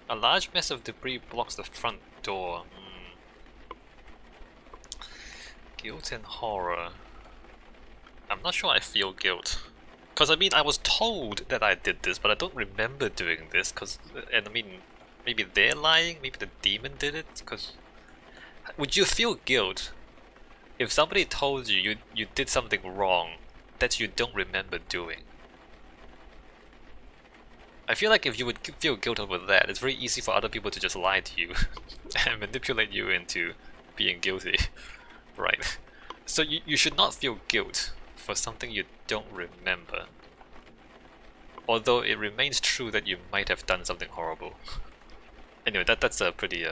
A large mass of debris blocks the front door. Guilt and horror. I'm not sure I feel guilt. Because I mean, I was told that I did this, but I don't remember doing this. And I mean, maybe they're lying, maybe the demon did it. Because would you feel guilt if somebody told you did something wrong that you don't remember doing? I feel like if you would feel guilt over that, it's very easy for other people to just lie to you and manipulate you into being guilty, right? So you should not feel guilt for something you don't remember. Although it remains true that you might have done something horrible. Anyway, that's a pretty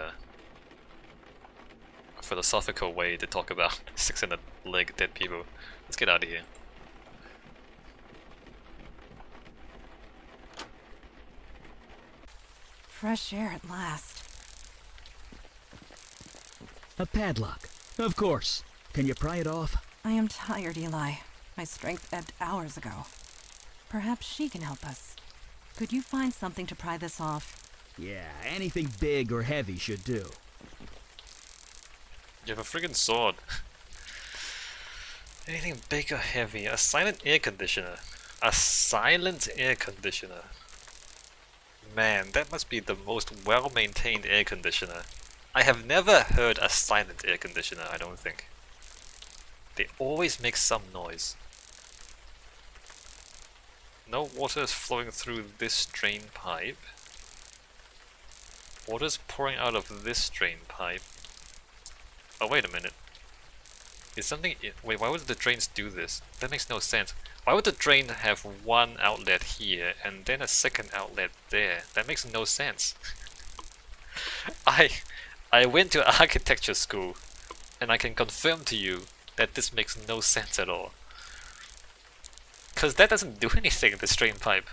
philosophical way to talk about 600-leg dead people. Let's get out of here. Fresh air at last. A padlock. Of course. Can you pry it off? I am tired, Eli. My strength ebbed hours ago. Perhaps she can help us. Could you find something to pry this off? Yeah, anything big or heavy should do. You have a friggin' sword. Anything big or heavy? A silent air conditioner. A silent air conditioner. Man, that must be the most well-maintained air conditioner. I have never heard a silent air conditioner, I don't think. They always make some noise. No water is flowing through this drain pipe. Water's pouring out of this drain pipe. Oh, wait a minute. Is something... Wait, why would the drains do this? That makes no sense. Why would the drain have one outlet here and then a second outlet there? That makes no sense. I went to architecture school and I can confirm to you that this makes no sense at all. Cause that doesn't do anything, this drain pipe.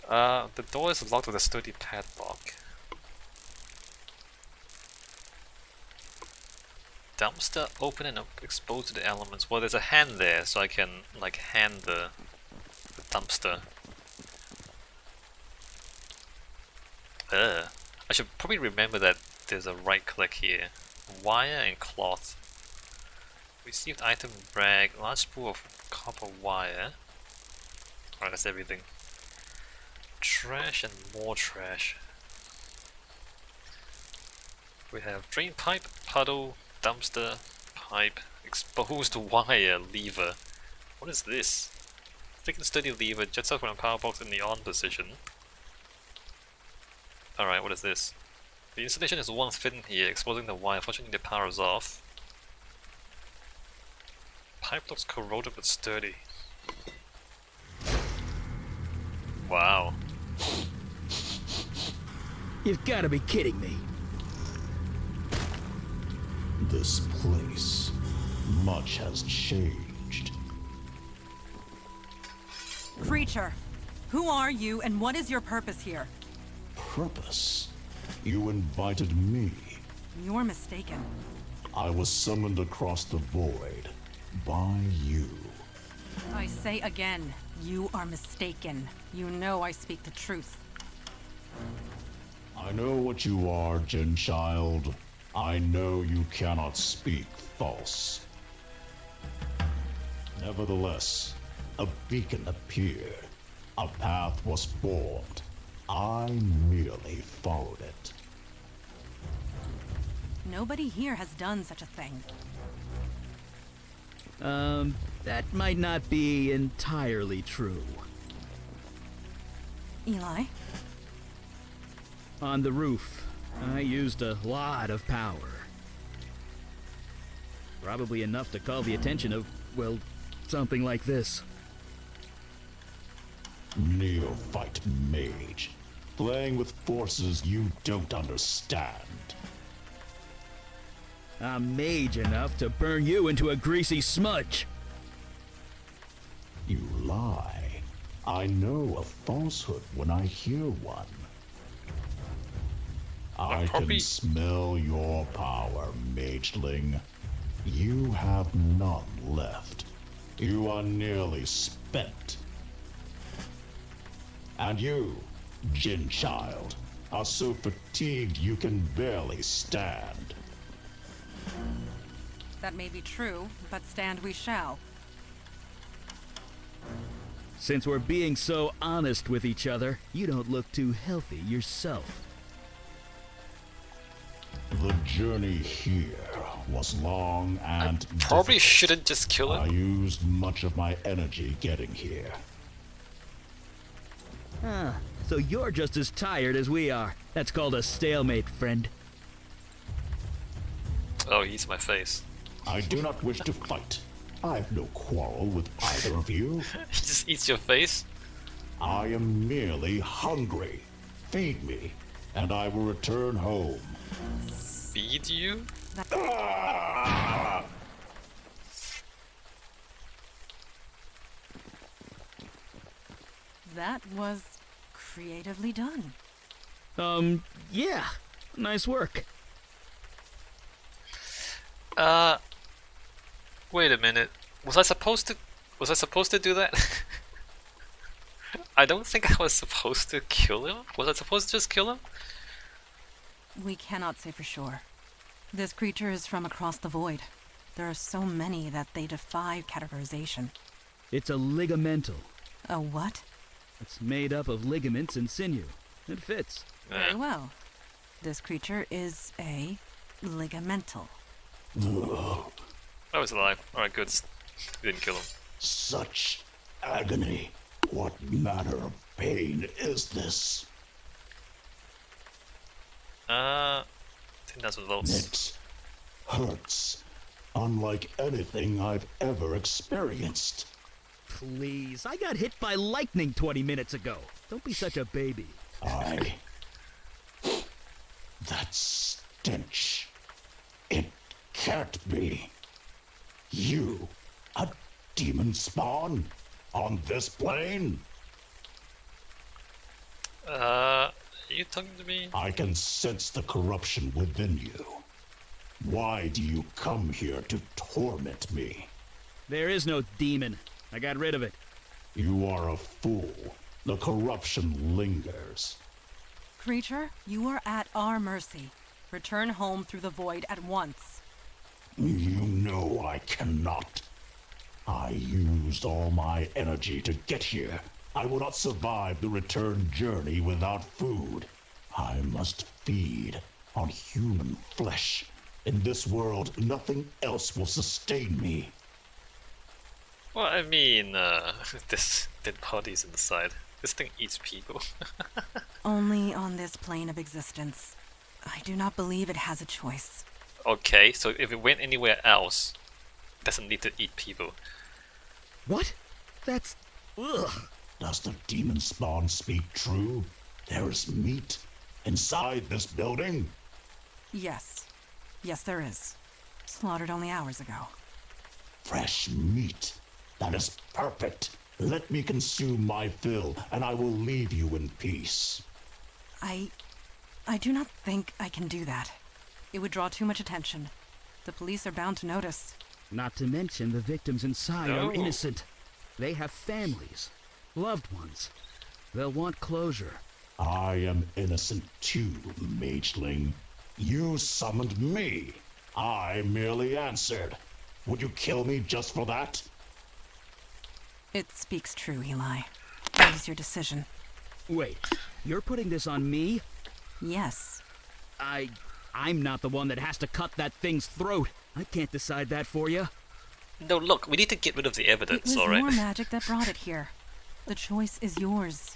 The door is locked with a sturdy padlock. Dumpster open and exposed to the elements. Well, there's a hand there, so I can like hand the dumpster. I should probably remember that there's a right click here. Wire and cloth. Received item rag, large spool of copper wire. Alright, that's everything. Trash and more trash. We have drain pipe, puddle, dumpster, pipe, exposed wire, lever. What is this? Thick and sturdy lever jets out from a power box in the on position. Alright, what is this? The installation is one fit in here, exposing the wire. Fortunately, the power is off. Pipe looks corroded but sturdy. Wow. You've gotta be kidding me. This place, much has changed. Creature, who are you and what is your purpose here? Purpose? You invited me. You're mistaken. I was summoned across the void by you. I say again, you are mistaken. You know I speak the truth. I know what you are, Jin child. I know you cannot speak false. Nevertheless, a beacon appeared. A path was formed. I merely followed it. Nobody here has done such a thing. That might not be entirely true. Eli? On the roof, I used a lot of power. Probably enough to call the attention of, well, something like this. Neophyte mage, playing with forces you don't understand. I'm mage enough to burn you into a greasy smudge. You lie. I know a falsehood when I hear one. I can smell your power, mageling. You have none left. You are nearly spent. And you, Jin child, are so fatigued you can barely stand. That may be true, but stand we shall. Since we're being so honest with each other, you don't look too healthy yourself. The journey here was long and Probably difficult. shouldn't just kill I him. used much of my energy getting here. Ah, so you're just as tired as we are. That's called a stalemate, friend. Oh, he's my face. I do not wish to fight. I have no quarrel with either of you. He just eats your face. I am merely hungry. Feed me, and I will return home. Feed you? Ah! That was creatively done. Yeah. Nice work. Wait a minute. Was I supposed to do that? I don't think I was supposed to kill him. Was I supposed to just kill him? We cannot say for sure. This creature is from across the void. There are so many that they defy categorization. It's a ligamental. A what? It's made up of ligaments and sinew. It fits. Very well. This creature is a ligamental. I was alive. Alright, good. Didn't kill him. Such agony. What manner of pain is this? I think that's votes. It hurts. Unlike anything I've ever experienced. Please, I got hit by lightning 20 minutes ago. Don't be such a baby. That stench. It can't be. You, a demon spawn? On this plane? Are you talking to me? I can sense the corruption within you. Why do you come here to torment me? There is no demon. I got rid of it. You are a fool. The corruption lingers. Creature, you are at our mercy. Return home through the void at once. You know I cannot. I used all my energy to get here. I will not survive the return journey without food. I must feed on human flesh. In this world, nothing else will sustain me. Well, I mean, this dead body's inside. This thing eats people. Only on this plane of existence. I do not believe it has a choice. Okay, so if it went anywhere else, it doesn't need to eat people. What? That's... Ugh. Does the demon spawn speak true? There is meat inside this building? Yes. Yes, there is. Slaughtered only hours ago. Fresh meat. That is perfect. Let me consume my fill, and I will leave you in peace. I do not think I can do that. It would draw too much attention. The police are bound to notice. Not to mention the victims inside No. are innocent. They have families, loved ones. They'll want closure. I am innocent too, mageling. You summoned me. I merely answered. Would you kill me just for that? It speaks true, Eli. What is your decision? Wait, you're putting this on me? Yes. I'm not the one that has to cut that thing's throat. I can't decide that for you. No, look, we need to get rid of the It evidence, was alright? your magic that brought it here. The choice is yours.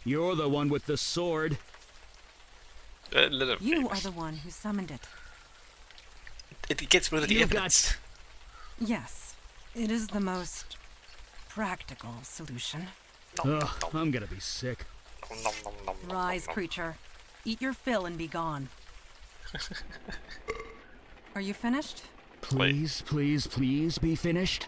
You're the one with the sword. Let him You think. are the one who summoned it. It gets rid of the You got- evidence. Yes. It is the most practical solution. Nom, Ugh, nom, I'm gonna be sick. nom, nom, nom, nom, nom, Rise, nom. creature. Eat your fill and be gone. Are you finished? Please, please, please be finished.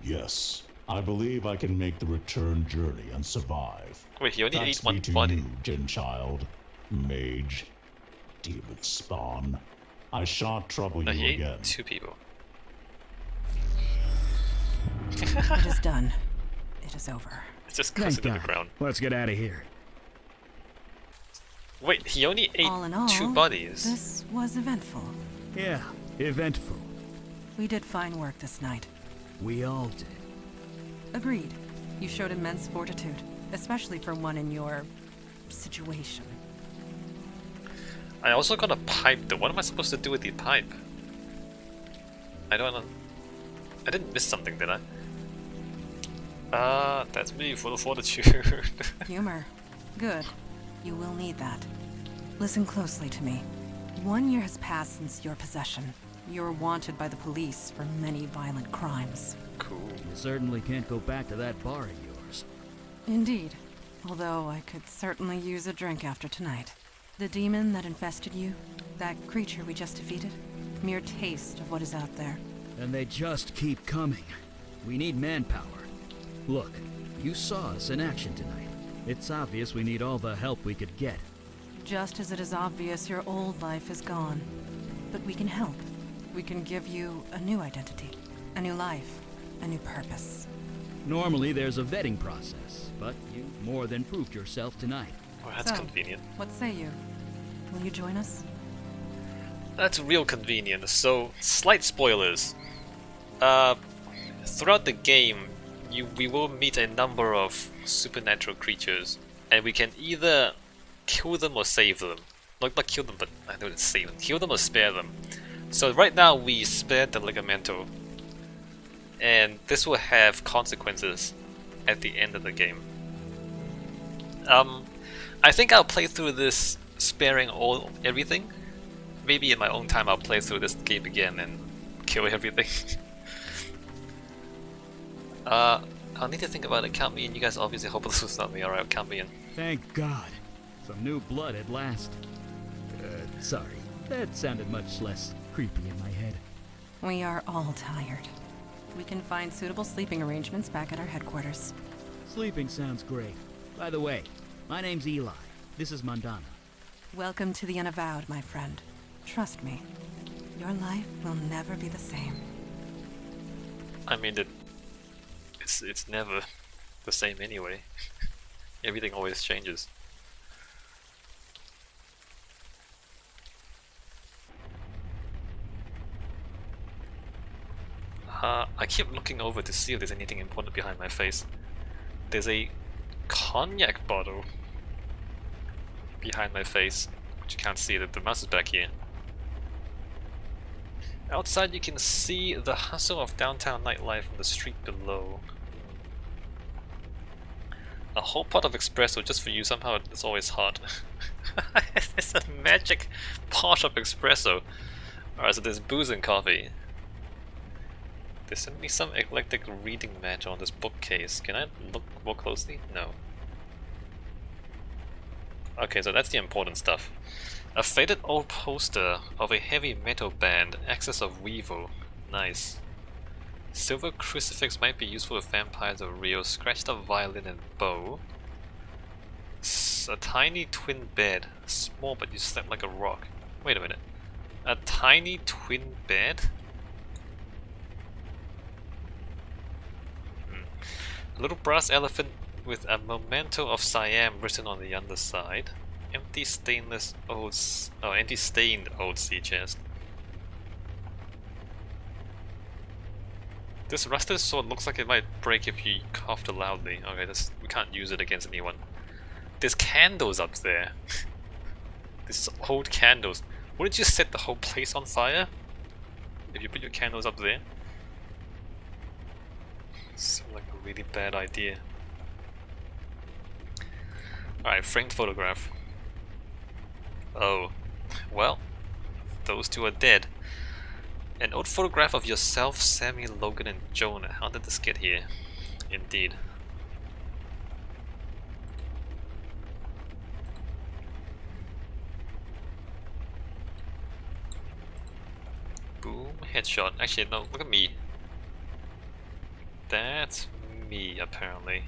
Yes. I believe I can make the return journey and survive. Wait, he only Thanks eats one be to body. you, Jin child, mage, demon spawn. I shan't trouble No, you he ate again. 2 people. It is done. It is over. It's just Thank cussing on the God. ground. Let's get out of here. Wait, he only ate All in all, 2 bodies. this was eventful. Yeah, eventful. We did fine work this night. We all did. Agreed. You showed immense fortitude, especially for one in your situation. I also got a pipe though. What am I supposed to do with the pipe? I don't know. I didn't miss something, did I? That's me, full of fortitude. Humor. Good. You will need that. Listen closely to me. 1 year has passed since your possession. You're wanted by the police for many violent crimes. Cool. You certainly can't go back to that bar of yours. Indeed. Although I could certainly use a drink after tonight. The demon that infested you, that creature we just defeated, mere taste of what is out there. And they just keep coming. We need manpower. Look, you saw us in action tonight. It's obvious we need all the help we could get. Just as it is obvious your old life is gone. But we can help. We can give you a new identity, a new life, a new purpose. Normally there's a vetting process, but you more than proved yourself tonight. Oh, that's So, convenient. What say you? Will you join us? That's real convenient. So, slight spoilers. Throughout the game, we will meet a number of supernatural creatures, and we can either kill them or save them. Not kill them, but I know it's save them. Kill them or spare them. So right now we spared the Ligamental, and this will have consequences at the end of the game. I think I'll play through this sparing everything. Maybe in my own time I'll play through this game again and kill everything. I'll need to think about it. Count me in. You guys obviously hope this was not me. Alright, count me in. Thank God. Some new blood at last. Sorry. That sounded much less creepy in my head. We are all tired. We can find suitable sleeping arrangements back at our headquarters. Sleeping sounds great. By the way, my name's Eli. This is Mandana. Welcome to the Unavowed, my friend. Trust me, your life will never be the same. I mean, it's never the same anyway. Everything always changes. I keep looking over to see if there's anything important behind my face. There's a cognac bottle behind my face, which you can't see. The mouse is back here. Outside you can see the hustle of downtown nightlife on the street below. A whole pot of espresso just for you, somehow it's always hot. It's a magic pot of espresso. Alright, so there's booze and coffee. There's certainly some eclectic reading matter on this bookcase. Can I look more closely? No. Okay, so that's the important stuff. A faded old poster of a heavy metal band, Axis of Weevil. Nice. Silver crucifix might be useful if vampires are real. Scratched up violin and bow. A tiny twin bed. Small but you slept like a rock. Wait a minute. A tiny twin bed? A little brass elephant with a memento of Siam written on the underside. Empty stained old sea chest. This rusted sword looks like it might break if you coughed loudly. Okay, we can't use it against anyone. There's candles up there. There's old candles. Wouldn't you set the whole place on fire if you put your candles up there? Seems like a really bad idea. Alright, framed photograph. Oh, well, those two are dead. An old photograph of yourself, Sammy, Logan, and Jonah. How did this get here? Indeed. Boom, headshot. Actually, no, look at me. That's me, apparently.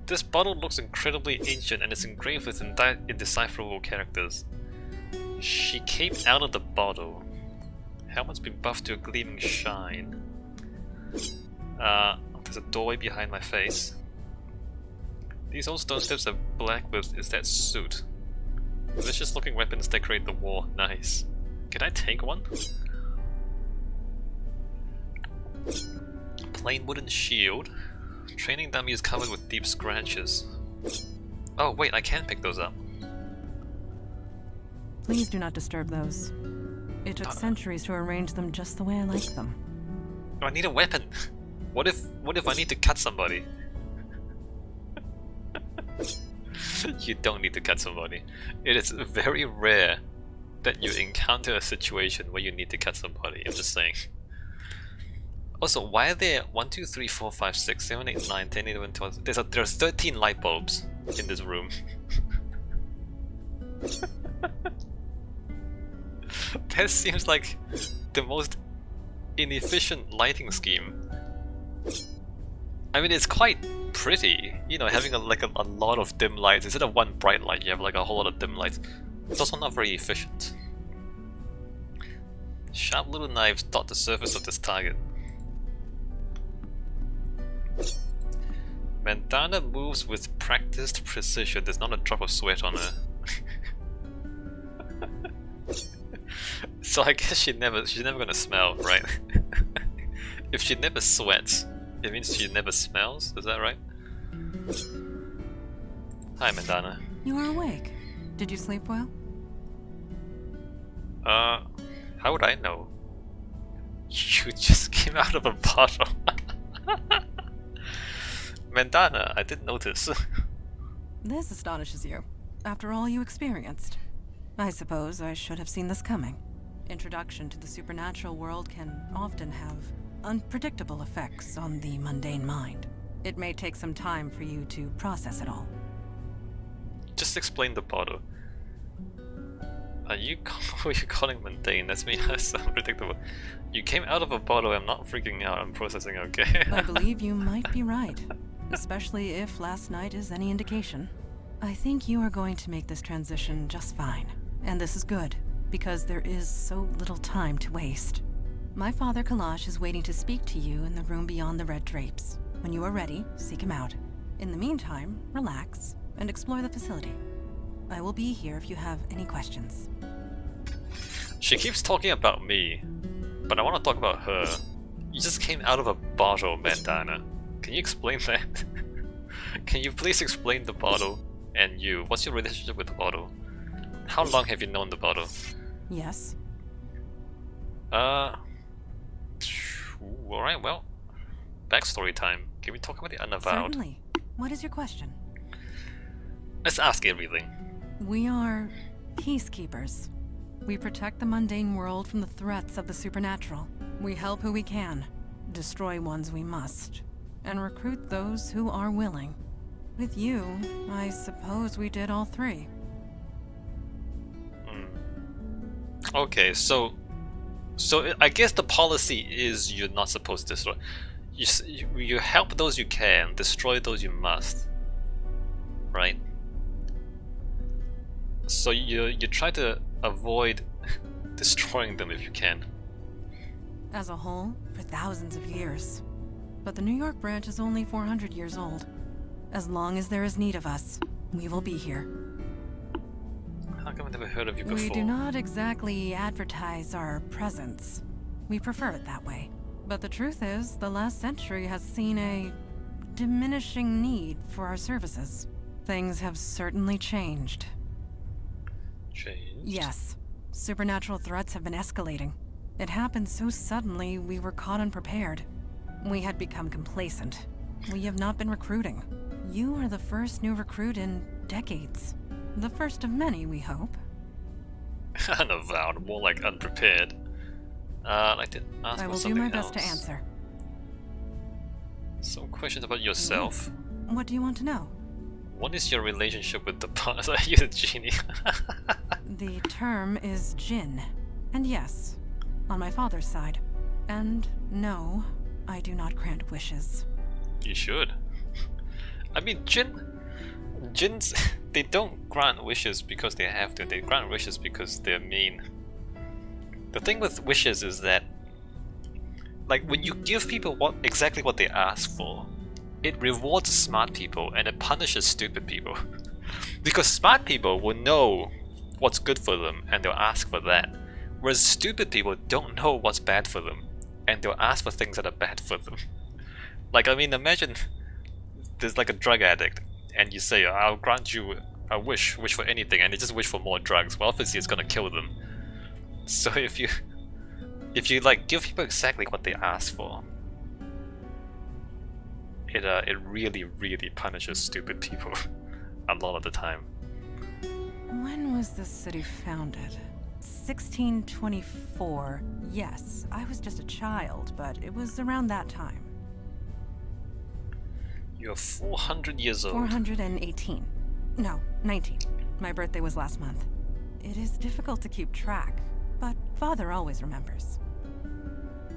This bottle looks incredibly ancient and is engraved with indecipherable characters. She came out of the bottle. Helmet's been buffed to a gleaming shine. There's a doorway behind my face. These old stone steps are black with is that suit. Delicious looking weapons decorate the wall. Nice. Can I take one? Plain wooden shield. Training dummy is covered with deep scratches. Oh wait, I can pick those up. Please do not disturb those. It took centuries to arrange them just the way I like them. I need a weapon. What if I need to cut somebody? You don't need to cut somebody. It is very rare that you encounter a situation where you need to cut somebody. I'm just saying. Also, why are there 1, 2, 3, 4, 5, 6, 7, 8, 9, 10, 11, 12? There's 13 light bulbs in this room. That seems like the most inefficient lighting scheme. I mean, it's quite pretty, you know, having a lot of dim lights. Instead of one bright light, you have like a whole lot of dim lights. It's also not very efficient. Sharp little knives dot the surface of this target. Bandana moves with practiced precision. There's not a drop of sweat on her. So I guess she's never gonna smell, right? If she never sweats, it means she never smells. Is that right? Hi, Mandana. You are awake. Did you sleep well? How would I know? You just came out of a bottle. Mandana, I didn't notice. This astonishes you. After all you experienced. I suppose I should have seen this coming. Introduction to the supernatural world can often have unpredictable effects on the mundane mind. It may take some time for you to process it all. Just explain the bottle. Are you calling mundane? That's me. That's unpredictable. You came out of a bottle. I'm not freaking out. I'm processing. Okay. I believe you might be right, especially if last night is any indication. I think you are going to make this transition just fine, and this is good because there is so little time to waste. My father Kalash is waiting to speak to you in the room beyond the red drapes. When you are ready, seek him out. In the meantime, relax and explore the facility. I will be here if you have any questions. She keeps talking about me, but I want to talk about her. You just came out of a bottle, Bandana. Can you explain that? Can you please explain the bottle and you? What's your relationship with the bottle? How long have you known the bottle? Yes. Alright, well, backstory time. Can we talk about the Unavowed? Certainly. What is your question? Let's ask everything. We are peacekeepers. We protect the mundane world from the threats of the supernatural. We help who we can, destroy ones we must, and recruit those who are willing. With you, I suppose we did all three. Okay, so I guess the policy is you're not supposed to destroy. You help those you can, destroy those you must. Right? So you try to avoid destroying them if you can. As a whole, for thousands of years. But the New York branch is only 400 years old. As long as there is need of us, we will be here. How come I've never heard of you before? We do not exactly advertise our presence. We prefer it that way. But the truth is, the last century has seen a diminishing need for our services. Things have certainly changed. Changed? Yes. Supernatural threats have been escalating. It happened so suddenly, we were caught unprepared. We had become complacent. We have not been recruiting. You are the first new recruit in decades. The first of many, we hope. Unavowed, more like unprepared. I'd like to ask I about will do something my best to else. answer. Some questions about yourself. What do you want to know? What is your relationship with the boss? You're a genie. The term is Jinn. And yes, on my father's side. And no, I do not grant wishes. You should. I mean, Jinns, they don't grant wishes because they have to, they grant wishes because they're mean. The thing with wishes is that, like, when you give people exactly what they ask for, it rewards smart people and it punishes stupid people. Because smart people will know what's good for them and they'll ask for that, whereas stupid people don't know what's bad for them and they'll ask for things that are bad for them. Like, I mean, imagine there's like a drug addict and you say, I'll grant you a wish for anything, and they just wish for more drugs. Well, obviously it's gonna kill them. So if you like give people exactly what they ask for, it really punishes stupid people a lot of the time. When was this city founded? 1624. Yes, I was just a child, but it was around that time. You're 400 years old. 418. No, 19. My birthday was last month. It is difficult to keep track, but Father always remembers.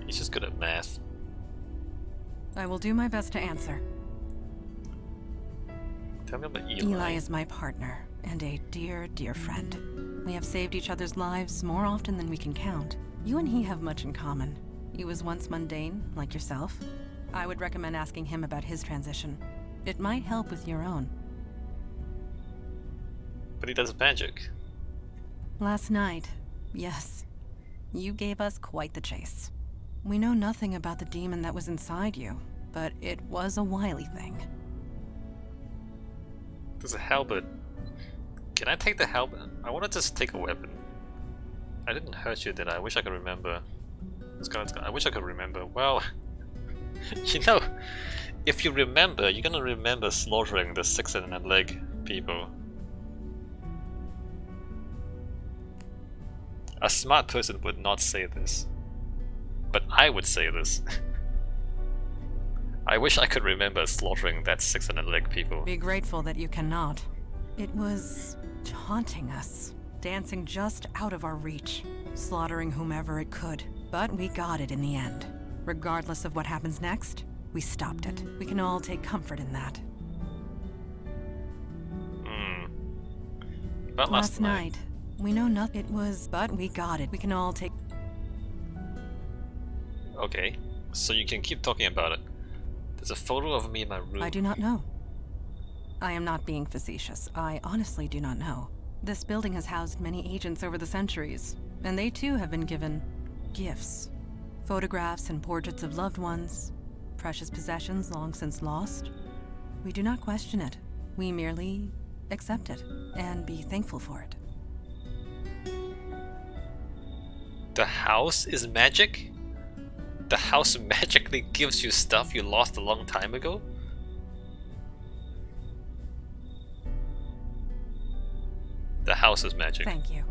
He's just good at math. I will do my best to answer. Tell me about Eli. Eli is my partner, and a dear, dear friend. We have saved each other's lives more often than we can count. You and he have much in common. He was once mundane, like yourself. I would recommend asking him about his transition. It might help with your own. But he does magic. Last night, yes. You gave us quite the chase. We know nothing about the demon that was inside you, but it was a wily thing. There's a halberd. Can I take the halberd? I want to just take a weapon. I didn't hurt you, did I? I wish I could remember. I wish I could remember. Well, you know, if you remember, you're gonna remember slaughtering the 6 and a leg people. A smart person would not say this. But I would say this. I wish I could remember slaughtering that 6 and a leg people. Be grateful that you cannot. It was taunting us, dancing just out of our reach, slaughtering whomever it could. But we got it in the end. Regardless of what happens next, we stopped it. We can all take comfort in that. But last night, we know nothing. It was, but we got it. We can all take... Okay, so you can keep talking about it. There's a photo of me in my room. I do not know. I am not being facetious. I honestly do not know. This building has housed many agents over the centuries, and they too have been given gifts. Photographs and portraits of loved ones, precious possessions long since lost. We do not question it. We merely accept it and be thankful for it. The house is magic? The house magically gives you stuff you lost a long time ago? The house is magic. Thank you.